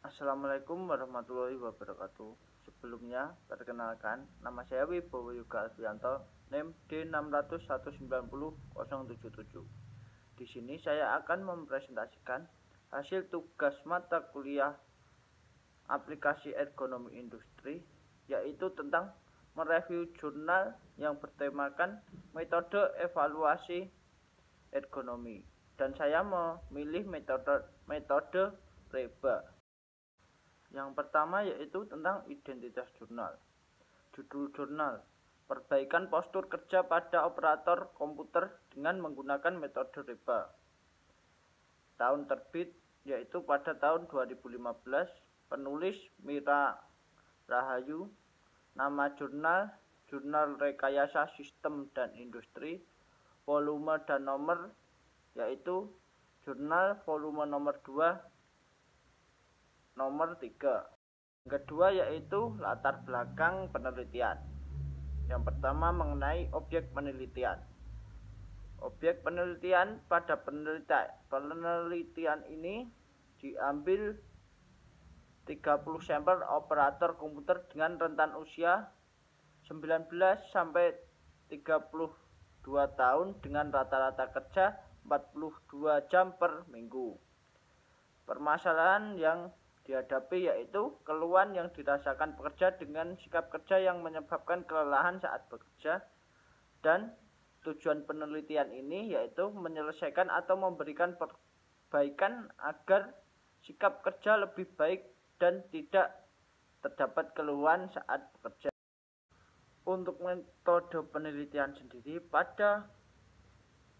Assalamualaikum warahmatullahi wabarakatuh. Sebelumnya, perkenalkan, nama saya Wibowo Yoga Alfianto, NIM D6019007. Di sini saya akan mempresentasikan hasil tugas mata kuliah aplikasi ergonomi industri, yaitu tentang mereview jurnal yang bertemakan metode evaluasi ergonomi. Dan saya memilih metode REBA. Yang pertama yaitu tentang identitas jurnal. Judul jurnal, perbaikan postur kerja pada operator komputer dengan menggunakan metode REBA. Tahun terbit yaitu pada tahun 2015, penulis Mira Rahayu. Nama jurnal, Jurnal Rekayasa Sistem dan Industri. Volume dan nomor yaitu jurnal volume nomor 2 nomor 3. Yang kedua yaitu latar belakang penelitian. Yang pertama mengenai objek penelitian. Objek penelitian pada penelitian ini diambil 30 sampel operator komputer dengan rentan usia 19 sampai 32 tahun dengan rata-rata kerja 42 jam per minggu. Permasalahan yang dihadapi yaitu keluhan yang dirasakan pekerja dengan sikap kerja yang menyebabkan kelelahan saat bekerja, dan tujuan penelitian ini yaitu menyelesaikan atau memberikan perbaikan agar sikap kerja lebih baik dan tidak terdapat keluhan saat bekerja. Untuk metode penelitian sendiri, pada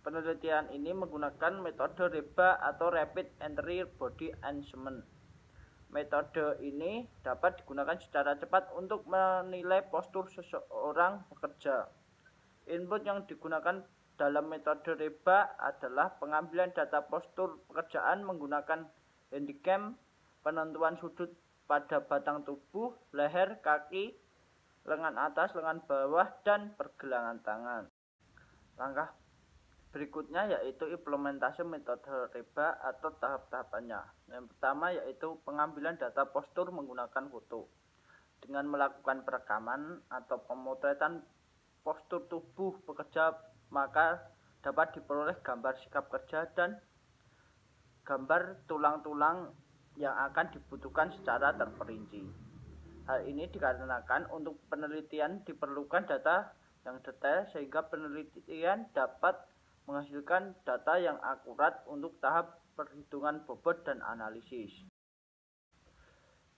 penelitian ini menggunakan metode REBA atau Rapid Entry Body Assessment. Metode ini dapat digunakan secara cepat untuk menilai postur seseorang pekerja. Input yang digunakan dalam metode REBA adalah pengambilan data postur pekerjaan menggunakan handycam, penentuan sudut pada batang tubuh, leher, kaki, lengan atas, lengan bawah, dan pergelangan tangan. Langkah berikutnya yaitu implementasi metode REBA atau tahap-tahapannya. Yang pertama yaitu pengambilan data postur menggunakan foto. Dengan melakukan perekaman atau pemotretan postur tubuh pekerja, maka dapat diperoleh gambar sikap kerja dan gambar tulang-tulang yang akan dibutuhkan secara terperinci. Hal ini dikarenakan untuk penelitian diperlukan data yang detail sehingga penelitian dapat menghasilkan data yang akurat untuk tahap perhitungan bobot dan analisis.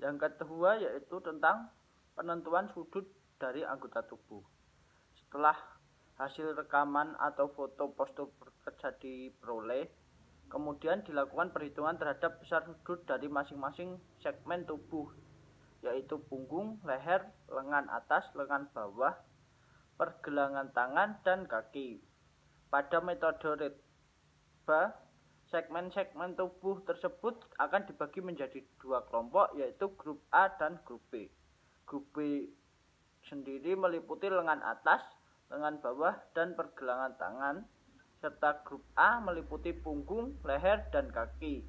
Yang kedua yaitu tentang penentuan sudut dari anggota tubuh. Setelah hasil rekaman atau foto postur bekerja diperoleh, kemudian dilakukan perhitungan terhadap besar sudut dari masing-masing segmen tubuh, yaitu punggung, leher, lengan atas, lengan bawah, pergelangan tangan, dan kaki. Pada metode REBA, segmen-segmen tubuh tersebut akan dibagi menjadi dua kelompok, yaitu grup A dan grup B. Grup B sendiri meliputi lengan atas, lengan bawah, dan pergelangan tangan, serta grup A meliputi punggung, leher, dan kaki.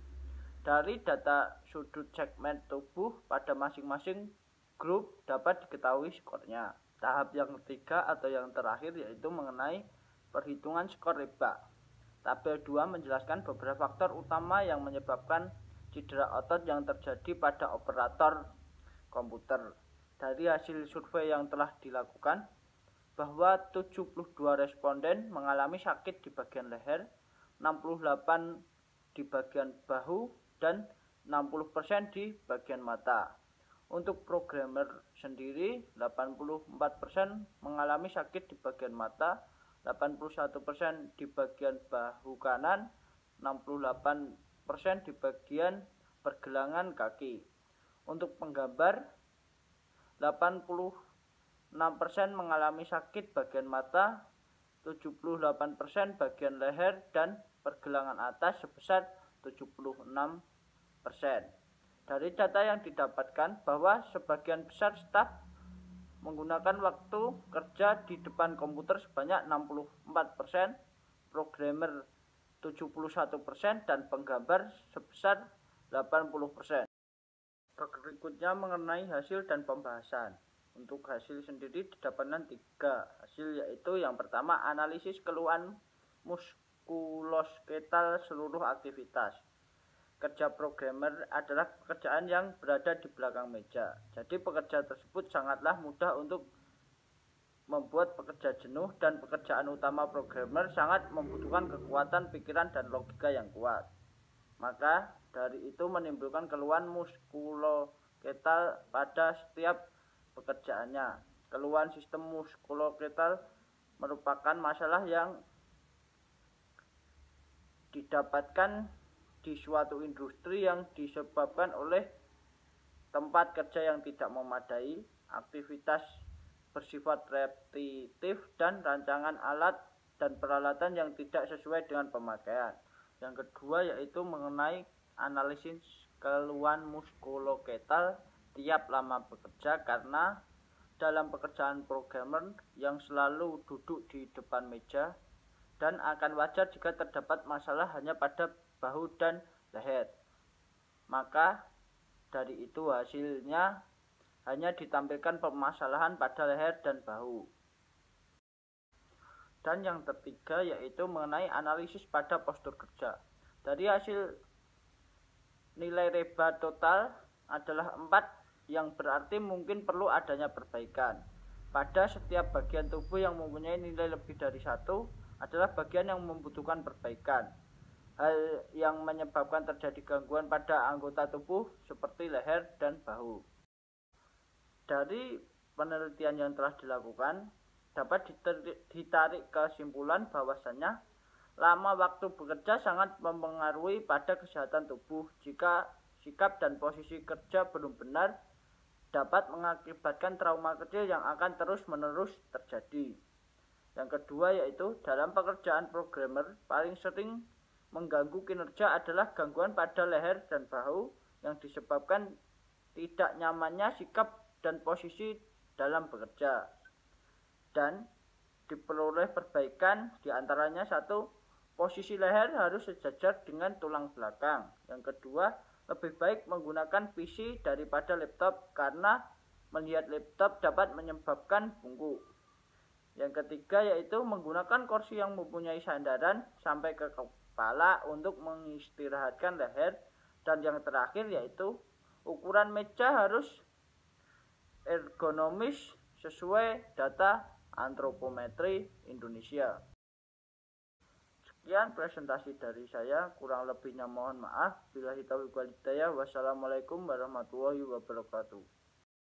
Dari data sudut segmen tubuh pada masing-masing grup dapat diketahui skornya. Tahap yang ketiga atau yang terakhir yaitu mengenai perhitungan skor REBA. Tabel 2 menjelaskan beberapa faktor utama yang menyebabkan cedera otot yang terjadi pada operator komputer. Dari hasil survei yang telah dilakukan, bahwa 72 responden mengalami sakit di bagian leher, 68 di bagian bahu, dan 60% di bagian mata. Untuk programmer sendiri, 84% mengalami sakit di bagian mata, 81% di bagian bahu kanan, 68% di bagian pergelangan kaki. Untuk penggambar, 86% mengalami sakit bagian mata, 78% bagian leher dan pergelangan atas sebesar 76%. Dari data yang didapatkan bahwa sebagian besar staf menggunakan waktu kerja di depan komputer sebanyak 64%, programmer 71%, dan penggambar sebesar 80%. Berikutnya mengenai hasil dan pembahasan. Untuk hasil sendiri didapatkan 3 hasil, yaitu yang pertama analisis keluhan muskulosketal seluruh aktivitas. Kerja programmer adalah pekerjaan yang berada di belakang meja. Jadi pekerja tersebut sangatlah mudah untuk membuat pekerja jenuh, dan pekerjaan utama programmer sangat membutuhkan kekuatan pikiran dan logika yang kuat. Maka dari itu menimbulkan keluhan muskuloskeletal pada setiap pekerjaannya. Keluhan sistem muskuloskeletal merupakan masalah yang didapatkan di suatu industri yang disebabkan oleh tempat kerja yang tidak memadai, aktivitas bersifat repetitif, dan rancangan alat dan peralatan yang tidak sesuai dengan pemakaian. Yang kedua yaitu mengenai analisis keluhan muskuloskeletal tiap lama bekerja, karena dalam pekerjaan programmer yang selalu duduk di depan meja, dan akan wajar jika terdapat masalah hanya pada bahu dan leher. Maka dari itu hasilnya hanya ditampilkan permasalahan pada leher dan bahu. Dan yang ketiga yaitu mengenai analisis pada postur kerja. Dari hasil nilai reba total adalah 4, yang berarti mungkin perlu adanya perbaikan. Pada setiap bagian tubuh yang mempunyai nilai lebih dari 1 adalah bagian yang membutuhkan perbaikan. Hal yang menyebabkan terjadi gangguan pada anggota tubuh seperti leher dan bahu. Dari penelitian yang telah dilakukan, dapat ditarik kesimpulan bahwasannya lama waktu bekerja sangat mempengaruhi pada kesehatan tubuh. Jika sikap dan posisi kerja belum benar, dapat mengakibatkan trauma kecil yang akan terus-menerus terjadi. Yang kedua yaitu dalam pekerjaan programmer paling sering mengganggu kinerja adalah gangguan pada leher dan bahu yang disebabkan tidak nyamannya sikap dan posisi dalam bekerja, dan diperoleh perbaikan diantaranya 1. Posisi leher harus sejajar dengan tulang belakang. Yang kedua, lebih baik menggunakan PC daripada laptop karena melihat laptop dapat menyebabkan bungkuk. Yang ketiga yaitu menggunakan kursi yang mempunyai sandaran sampai ke kepala untuk mengistirahatkan leher. Dan yang terakhir yaitu ukuran meja harus ergonomis sesuai data antropometri Indonesia. Sekian presentasi dari saya, kurang lebihnya mohon maaf. Billahi taufiq wal hidayah. Wassalamualaikum warahmatullahi wabarakatuh.